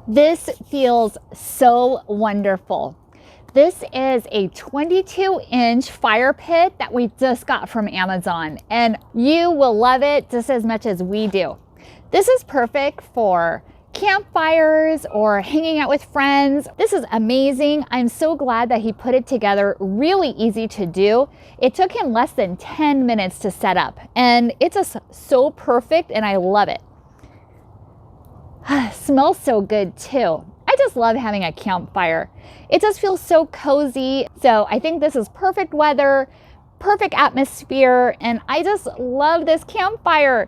This feels so wonderful. This is a 22-inch fire pit that we just got from Amazon, and you will love it just as much as we do. This is perfect for campfires or hanging out with friends. This is amazing. I'm so glad that he put it together. Really easy to do. It took him less than 10 minutes to set up, and it's just so perfect, and I love it. Smells so good too. I just love having a campfire. It just feels so cozy. So I think this is perfect weather, perfect atmosphere, and I just love this campfire.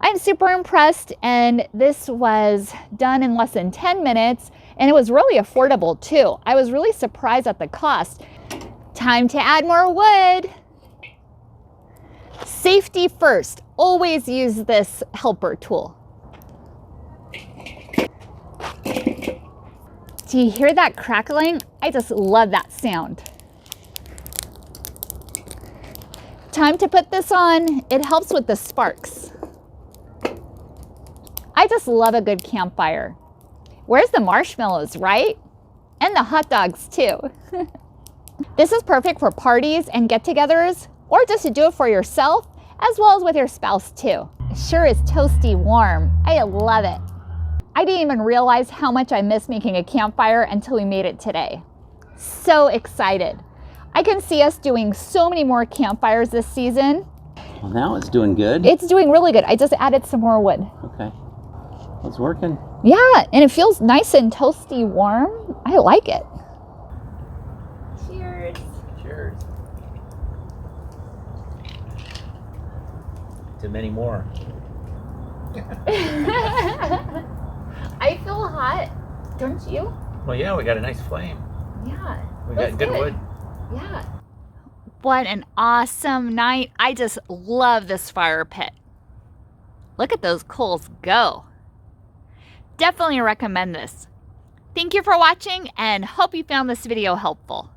I'm super impressed, and this was done in less than 10 minutes, and it was really affordable too. I was really surprised at the cost. Time to add more wood. Safety first. Always use this helper tool. Do you hear that crackling? I just love that sound. Time to put this on. It helps with the sparks. I just love a good campfire. Where's the marshmallows, right? And the hot dogs too. This is perfect for parties and get-togethers, or just to do it for yourself, as well as with your spouse too. It sure is toasty warm. I love it. I didn't even realize how much I missed making a campfire until we made it today. So excited. I can see us doing so many more campfires this season. Well, now it's doing good. It's doing really good. I just added some more wood. Okay. It's working. Yeah, and it feels nice and toasty warm. I like it. Cheers. Cheers. To many more. I feel hot, don't you? Well, yeah, we got a nice flame. Yeah. We got good wood. Yeah. What an awesome night. I just love this fire pit. Look at those coals go. Definitely recommend this. Thank you for watching, and hope you found this video helpful.